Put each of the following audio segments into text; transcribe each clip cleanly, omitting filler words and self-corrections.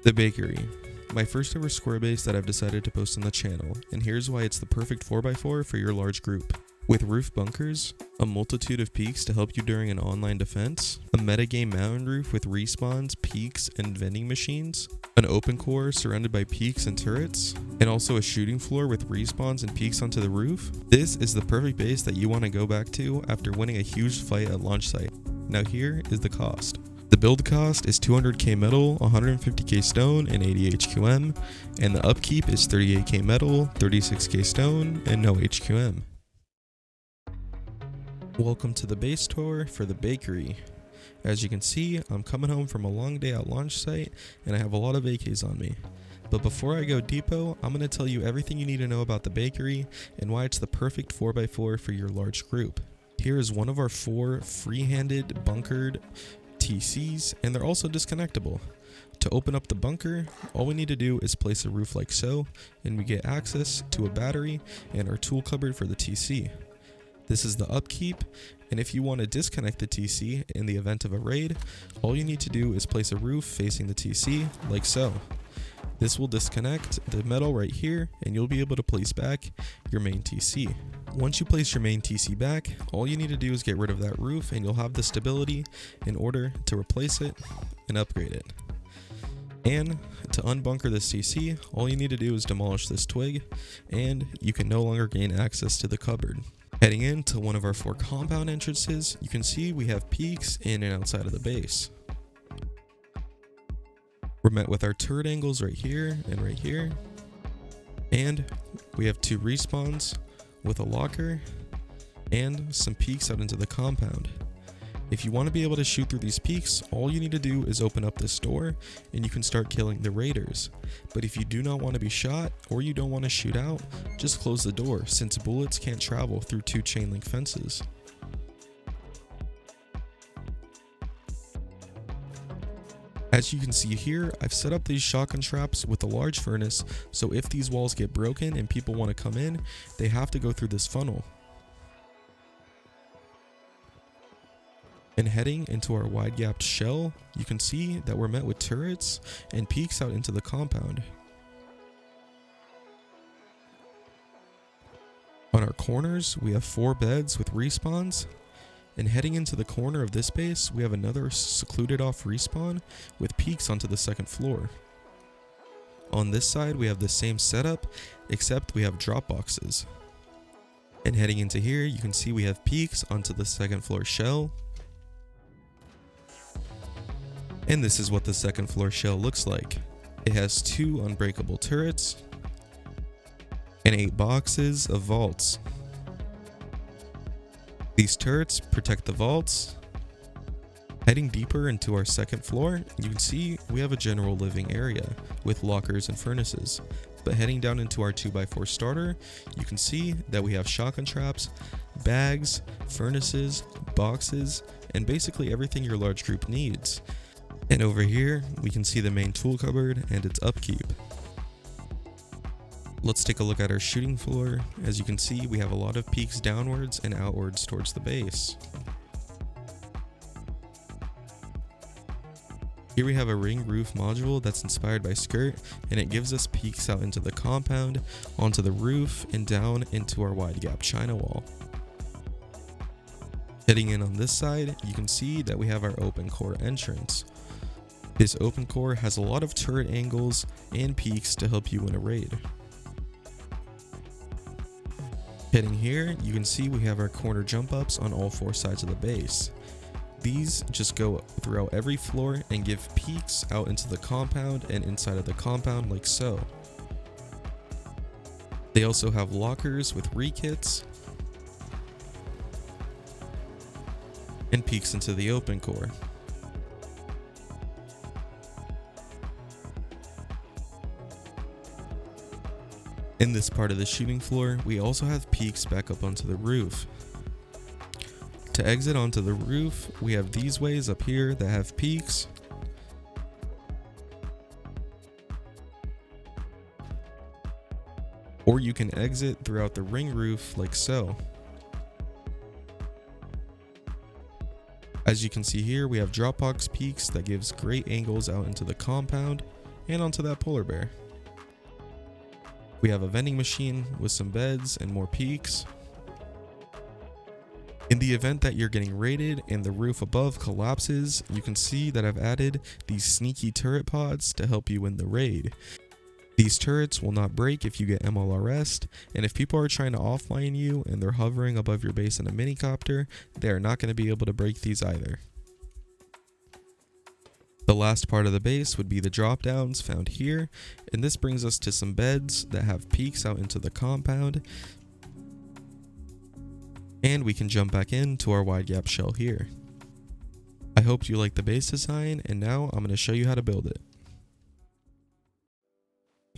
The bakery. My first ever square base that I've decided to post on the channel, and here's why it's the perfect 4x4 for your large group. With roof bunkers, a multitude of peaks to help you during an online defense, a metagame mountain roof with respawns, peaks, and vending machines, an open core surrounded by peaks and turrets, and also a shooting floor with respawns and peaks onto the roof, this is the perfect base that you want to go back to after winning a huge fight at launch site. Now here is the cost. The build cost is 200k metal, 150k stone, and 80 HQM, and the upkeep is 38k metal, 36k stone, and no HQM. Welcome to the base tour for the bakery. As you can see, I'm coming home from a long day at launch site, and I have a lot of AKs on me. But before I go deepo, I'm going to tell you everything you need to know about the bakery and why it's the perfect 4x4 for your large group. Here is one of our 4 free-handed bunkered TCs, and they're also disconnectable. To open up the bunker, all we need to do is place a roof like so, and we get access to a battery and our tool cupboard for the TC. This is the upkeep, and if you want to disconnect the TC in the event of a raid, all you need to do is place a roof facing the TC like so. This will disconnect the metal right here, and you'll be able to place back your main TC. Once you place your main TC back, all you need to do is get rid of that roof, and you'll have the stability in order to replace it and upgrade it. And to unbunker this TC, all you need to do is demolish this twig, and you can no longer gain access to the cupboard. Heading into one of our 4 compound entrances, you can see we have peaks in and outside of the base. We're met with our turret angles right here and right here. And we have 2 respawns with a locker and some peaks out into the compound. If you want to be able to shoot through these peaks, all you need to do is open up this door and you can start killing the raiders. But if you do not want to be shot or you don't want to shoot out, just close the door since bullets can't travel through 2 chain link fences. As you can see here, I've set up these shotgun traps with a large furnace, so if these walls get broken and people want to come in, they have to go through this funnel. And heading into our wide-gapped shell, you can see that we're met with turrets and peaks out into the compound. On our corners, we have 4 beds with respawns. And heading into the corner of this base, we have another secluded off respawn with peaks onto the 2nd floor. On this side, we have the same setup, except we have drop boxes. And heading into here, you can see we have peaks onto the 2nd floor shell. And this is what the 2nd floor shell looks like. It has 2 unbreakable turrets and 8 boxes of vaults. These turrets protect the vaults. Heading deeper into our 2nd floor, you can see we have a general living area with lockers and furnaces. But heading down into our 2x4 starter, you can see that we have shotgun traps, bags, furnaces, boxes, and basically everything your large group needs. And over here, we can see the main tool cupboard and its upkeep. Let's take a look at our shooting floor. As you can see, we have a lot of peaks downwards and outwards towards the base. Here we have a ring roof module that's inspired by Skirt, and it gives us peaks out into the compound, onto the roof, and down into our wide gap China wall. Heading in on this side, you can see that we have our open core entrance. This open core has a lot of turret angles and peaks to help you win a raid. Heading here, you can see we have our corner jump ups on all 4 sides of the base. These just go throughout every floor and give peaks out into the compound and inside of the compound like so. They also have lockers with rekits and peaks into the open core. In this part of the shooting floor, we also have peaks back up onto the roof. To exit onto the roof, we have these ways up here that have peaks. Or you can exit throughout the ring roof like so. As you can see here, we have Dropbox peaks that gives great angles out into the compound, and onto that polar bear. We have a vending machine with some beds and more peaks. In the event that you're getting raided and the roof above collapses, you can see that I've added these sneaky turret pods to help you win the raid. These turrets will not break if you get MLRS'd, and if people are trying to offline you and they're hovering above your base in a minicopter, they are not going to be able to break these either. The last part of the base would be the drop downs found here, and this brings us to some beds that have peaks out into the compound, and we can jump back into our wide gap shell here. I hope you like the base design, and now I'm going to show you how to build it.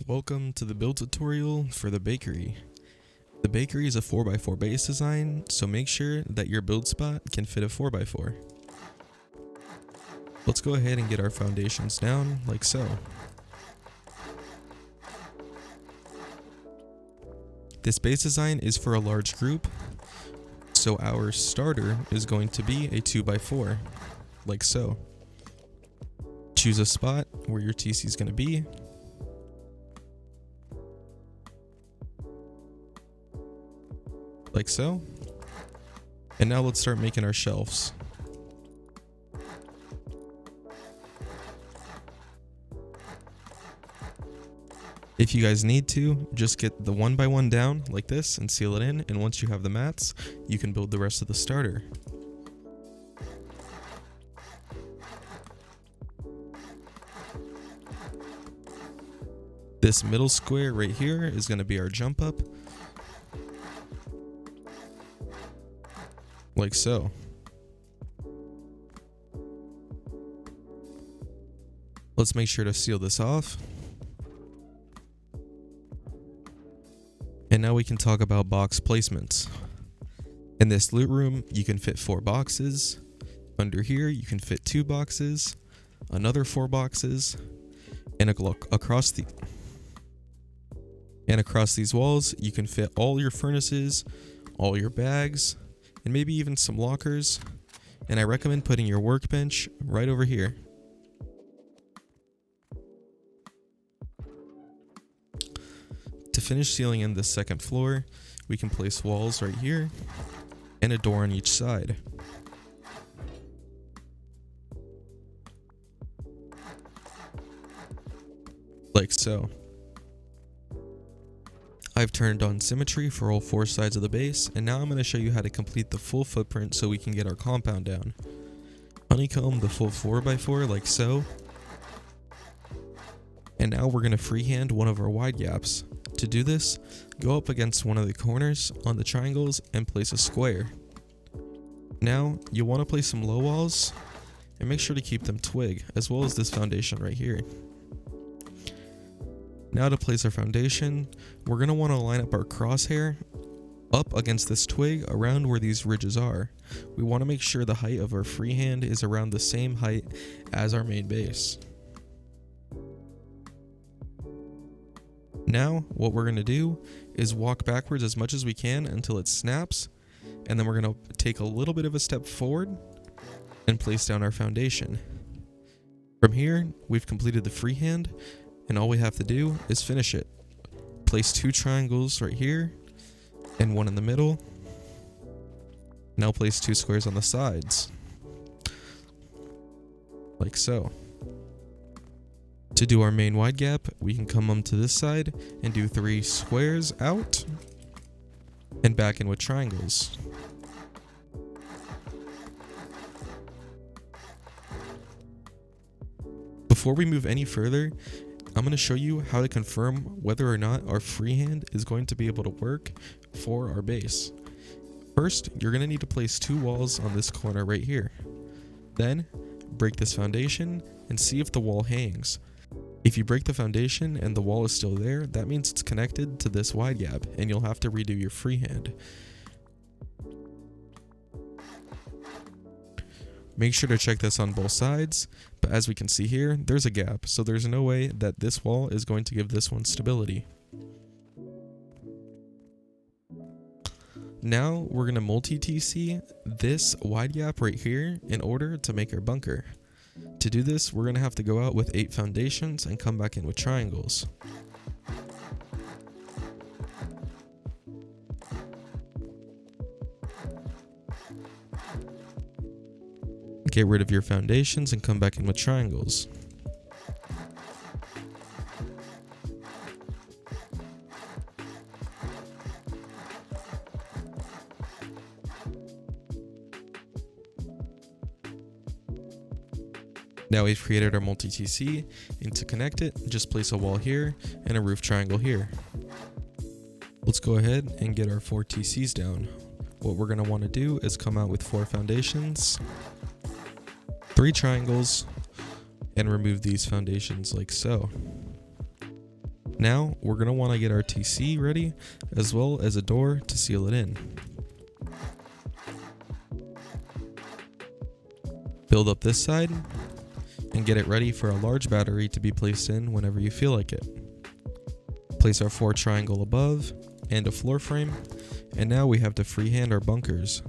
Welcome to the build tutorial for the bakery. The bakery is a 4x4 base design, so make sure that your build spot can fit a 4x4. Let's go ahead and get our foundations down like so. This base design is for a large group, so our starter is going to be a 2x4, like so. Choose a spot where your TC is going to be. Like so. And now let's start making our shelves. If you guys need to, just get the 1x1 down like this and seal it in, and once you have the mats, you can build the rest of the starter. This middle square right here is going to be our jump up. Like so. Let's make sure to seal this off. And now we can talk about box placements. In this loot room, you can fit 4 boxes. Under here, you can fit 2 boxes, another 4 boxes, and across these walls, you can fit all your furnaces, all your bags, and maybe even some lockers. And I recommend putting your workbench right over here. To finish sealing in the second floor, we can place walls right here and a door on each side. Like so. I've turned on symmetry for all 4 sides of the base, and now I'm going to show you how to complete the full footprint so we can get our compound down. Honeycomb the full 4x4 like so. And now we're going to freehand one of our wide gaps. To do this, go up against one of the corners on the triangles and place a square. Now, you'll want to place some low walls and make sure to keep them twig, as well as this foundation right here. Now to place our foundation, we're going to want to line up our crosshair up against this twig around where these ridges are. We want to make sure the height of our freehand is around the same height as our main base. Now, what we're going to do is walk backwards as much as we can until it snaps, and then we're going to take a little bit of a step forward and place down our foundation. From here, we've completed the freehand, and all we have to do is finish it. Place 2 triangles right here, and 1 in the middle. Now place 2 squares on the sides. Like so. To do our main wide gap, we can come to this side and do 3 squares out and back in with triangles. Before we move any further, I'm going to show you how to confirm whether or not our freehand is going to be able to work for our base. First, you're going to need to place 2 walls on this corner right here. Then, break this foundation and see if the wall hangs. If you break the foundation and the wall is still there, that means it's connected to this wide gap and you'll have to redo your freehand. Make sure to check this on both sides, but as we can see here, there's a gap, so there's no way that this wall is going to give this one stability. Now we're going to multi-TC this wide gap right here in order to make our bunker. To do this, we're going to have to go out with 8 foundations and come back in with triangles. Get rid of your foundations and come back in with triangles. Now we've created our multi-TC, and to connect it, just place a wall here and a roof triangle here. Let's go ahead and get our 4 TCs down. What we're going to want to do is come out with 4 foundations, 3 triangles, and remove these foundations like so. Now we're going to want to get our TC ready, as well as a door to seal it in. Build up this side and get it ready for a large battery to be placed in whenever you feel like it. Place our 4 triangle above and a floor frame, and now we have to freehand our bunkers.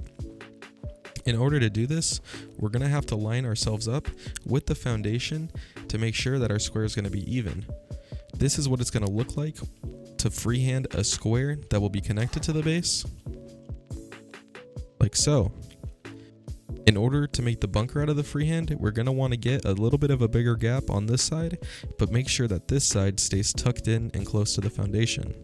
In order to do this, we're going to have to line ourselves up with the foundation to make sure that our square is going to be even. This is what it's going to look like to freehand a square that will be connected to the base, like so. In order to make the bunker out of the freehand, we're going to want to get a little bit of a bigger gap on this side, but make sure that this side stays tucked in and close to the foundation.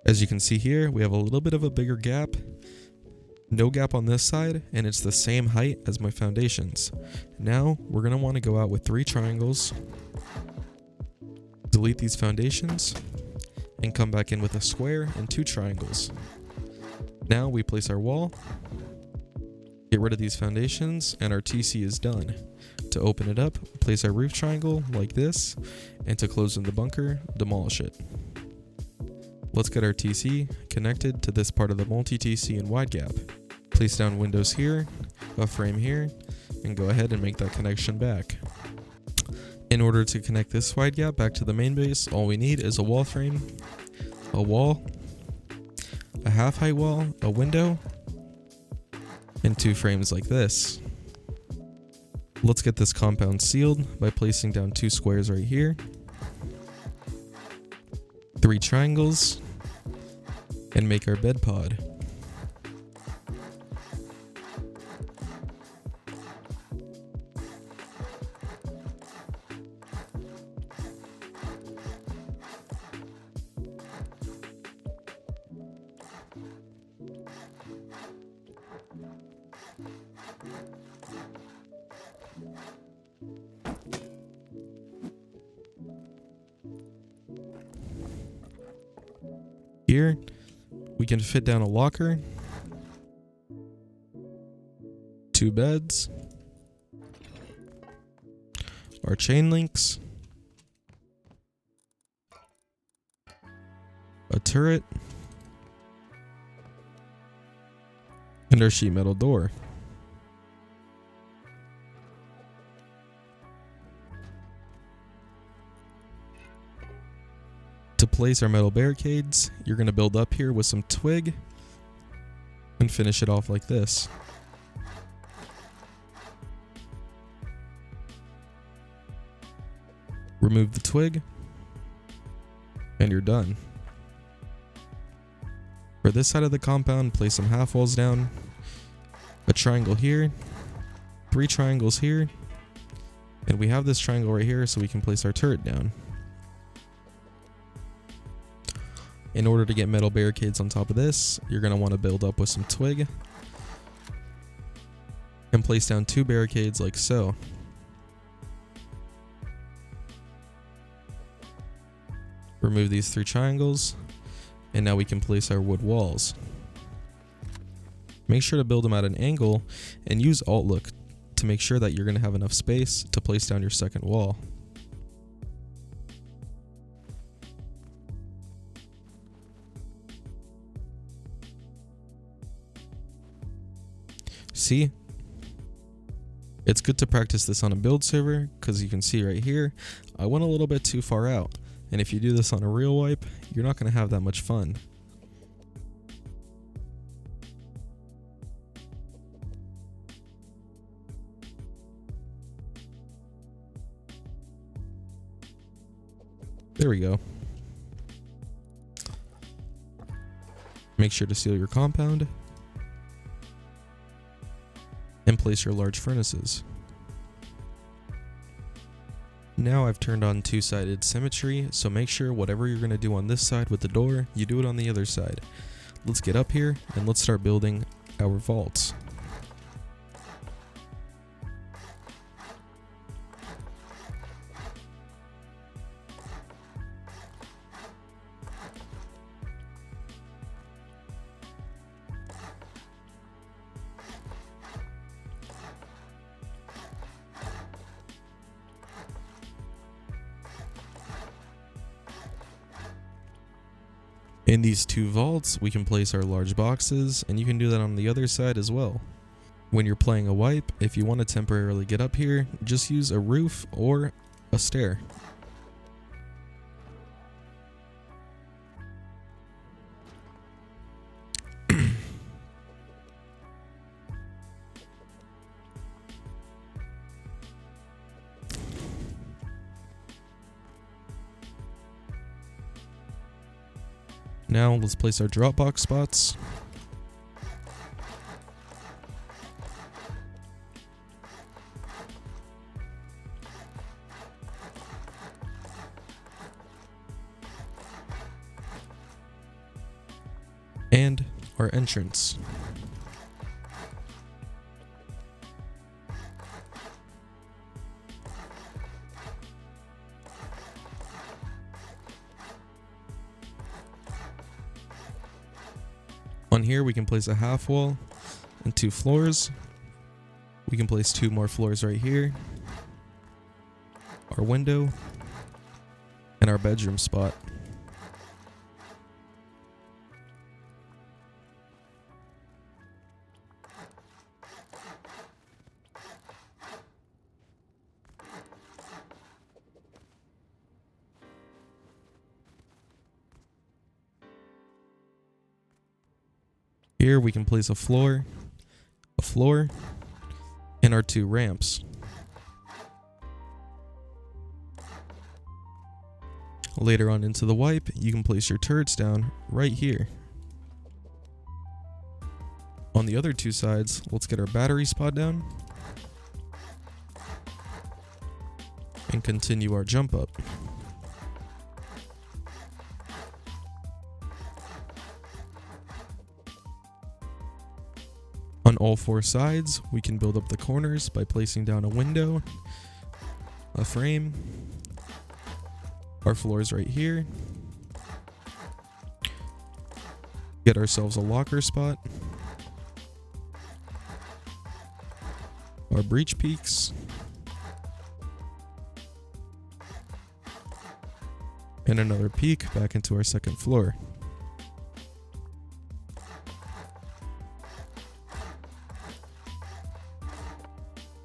As you can see here, we have a little bit of a bigger gap, no gap on this side, and it's the same height as my foundations. Now we're going to want to go out with 3 triangles, delete these foundations, and come back in with a square and 2 triangles. Now we place our wall, get rid of these foundations, and our TC is done. To open it up, place our roof triangle like this, and to close in the bunker, demolish it. Let's get our TC connected to this part of the multi-TC and wide gap. Place down windows here, a frame here, and go ahead and make that connection back. In order to connect this wide gap back to the main base, all we need is a wall frame, a wall, a half height wall, a window, and 2 frames like this. Let's get this compound sealed by placing down 2 squares right here, 3 triangles, and make our bed pod. Here, we can fit down a locker, 2 beds, our chain links, a turret, and our sheet metal door. To place our metal barricades, you're going to build up here with some twig and finish it off like this. Remove the twig and you're done. For this side of the compound, place some half walls down, a triangle here, 3 triangles here, and we have this triangle right here so we can place our turret down. In order to get metal barricades on top of this, you're going to want to build up with some twig and place down 2 barricades like so. Remove these 3 triangles, and now we can place our wood walls. Make sure to build them at an angle and use Alt Look to make sure that you're going to have enough space to place down your second wall. See? It's good to practice this on a build server because you can see right here, I went a little bit too far out. And if you do this on a real wipe, you're not going to have that much fun. There we go. Make sure to seal your compound and place your large furnaces. Now I've turned on two-sided symmetry, so make sure whatever you're going to do on this side with the door, you do it on the other side. Let's get up here and let's start building our vaults. In these two vaults, we can place our large boxes, and you can do that on the other side as well. When you're playing a wipe, if you want to temporarily get up here, just use a roof or a stair. Now let's place our Dropbox spots. And our entrance. On here we can place a half wall and 2 floors. We can place 2 more floors right here. Our window and our bedroom spot. Here we can place a floor, and our 2 ramps. Later on into the wipe, you can place your turrets down right here. On the other 2 sides, let's get our battery spot down and continue our jump up. On all 4 sides, we can build up the corners by placing down a window, a frame, our floors right here, get ourselves a locker spot, our breach peaks, and another peak back into our second floor.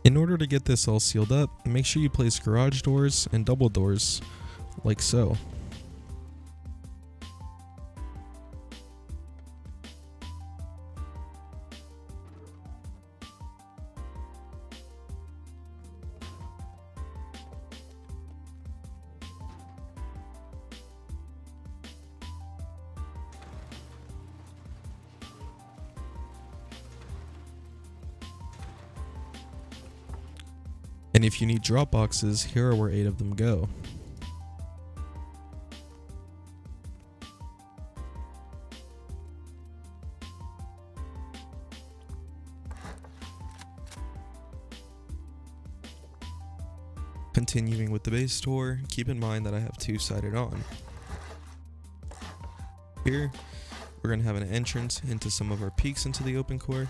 In order to get this all sealed up, make sure you place garage doors and double doors, like so. And if you need drop boxes, here are where 8 of them go. Continuing with the base tour, keep in mind that I have 2-sided on. Here, we're going to have an entrance into some of our peaks into the open core,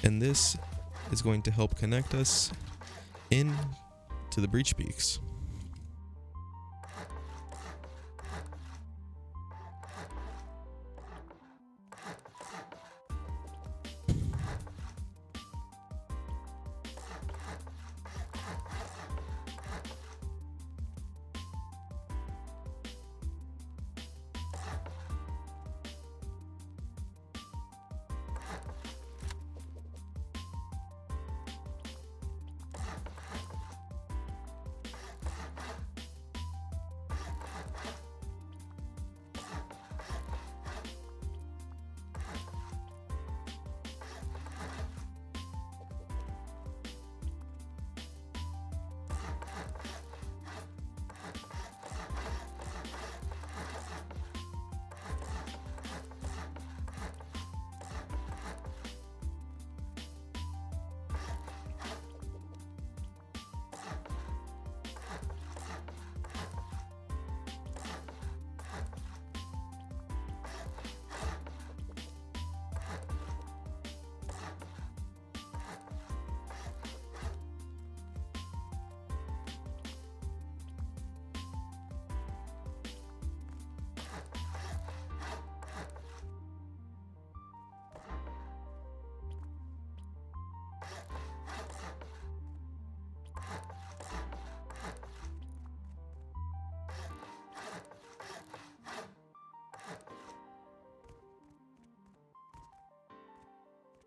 and this is going to help connect us in to the breach peaks.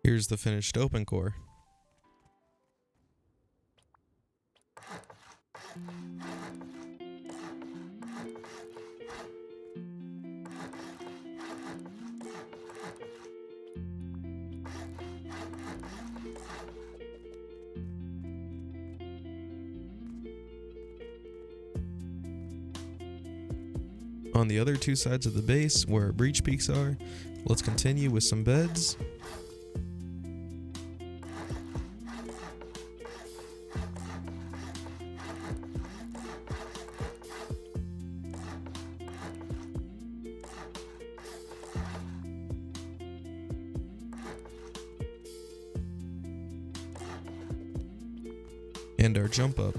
Here's the finished open core. On the other two sides of the base, where our breach peaks are, let's continue with some beds. And our jump up.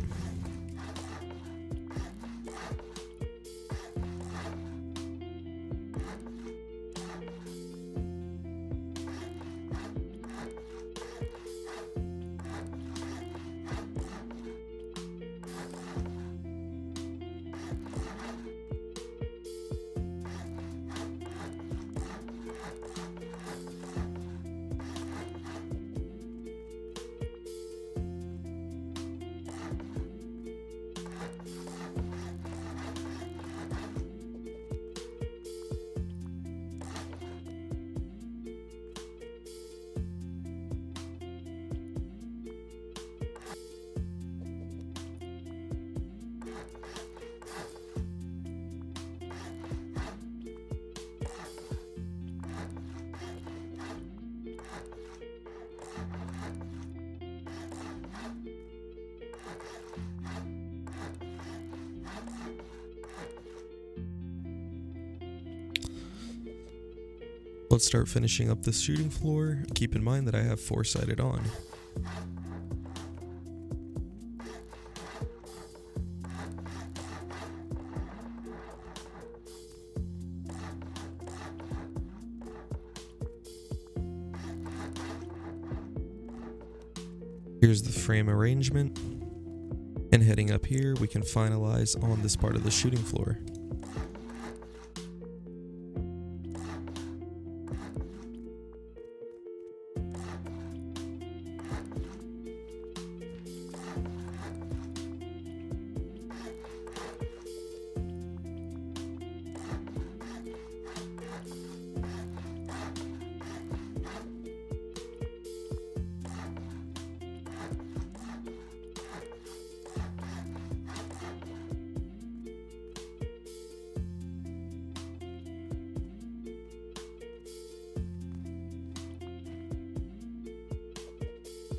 Let's start finishing up this shooting floor. Keep in mind that I have 4-sided on. Here's the frame arrangement. And heading up here, we can finalize on this part of the shooting floor.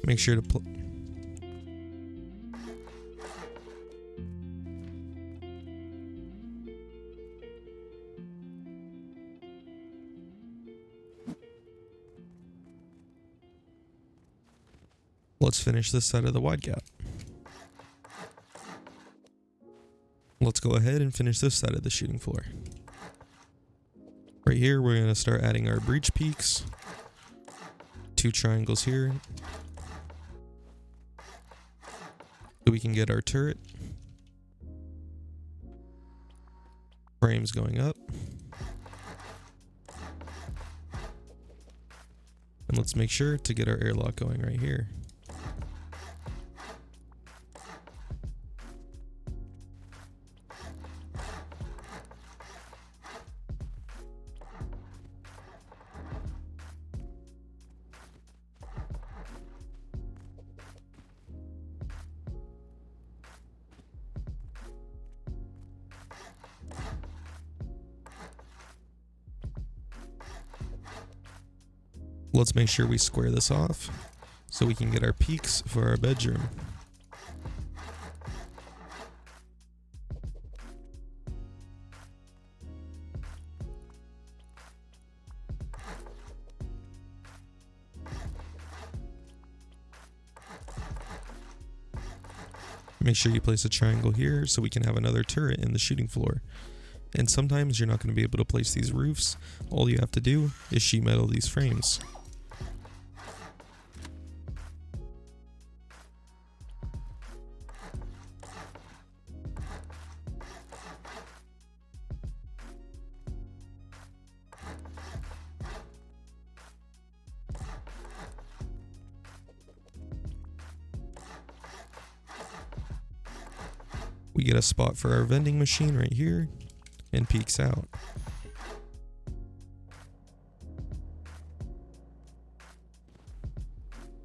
Make sure to let's finish this side of the wide gap. Let's go ahead and finish this side of the shooting floor. Right here, we're going to start adding our breach peaks. 2 triangles here. So we can get our turret. Frames going up. And let's make sure to get our airlock going right here. Let's make sure we square this off so we can get our peaks for our bedroom. Make sure you place a triangle here so we can have another turret in the shooting floor. And sometimes you're not going to be able to place these roofs. All you have to do is sheet metal these frames. We get a spot for our vending machine right here and peeks out.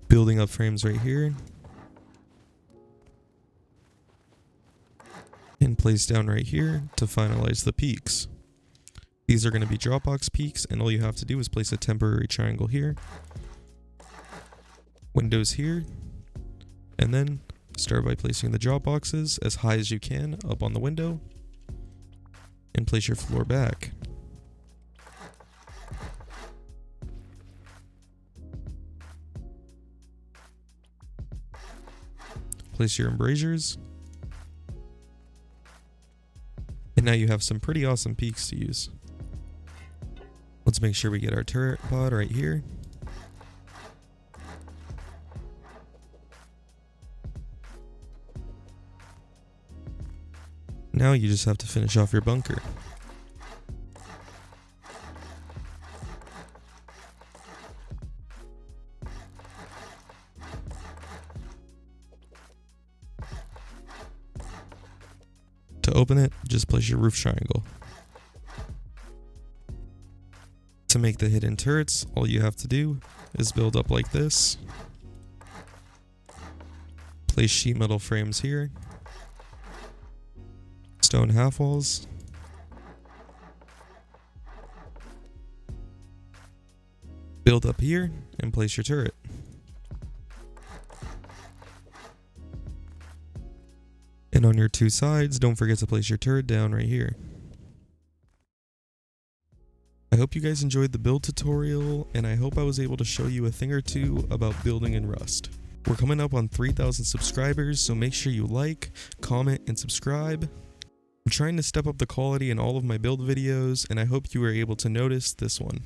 Building up frames right here and place down right here to finalize the peaks. These are going to be Dropbox peaks, and all you have to do is place a temporary triangle here, windows here, and then start by placing the drop boxes as high as you can up on the window and place your floor back. Place your embrasures. And now you have some pretty awesome peaks to use. Let's make sure we get our turret pod right here. Now you just have to finish off your bunker. To open it, just place your roof triangle. To make the hidden turrets, all you have to do is build up like this. Place sheet metal frames here. Stone half walls. Build up here and place your turret. And on your two sides, don't forget to place your turret down right here. I hope you guys enjoyed the build tutorial, and I hope I was able to show you a thing or two about building in Rust. We're coming up on 3,000 subscribers, so make sure you like, comment, and subscribe. I'm trying to step up the quality in all of my build videos, and I hope you were able to notice this one.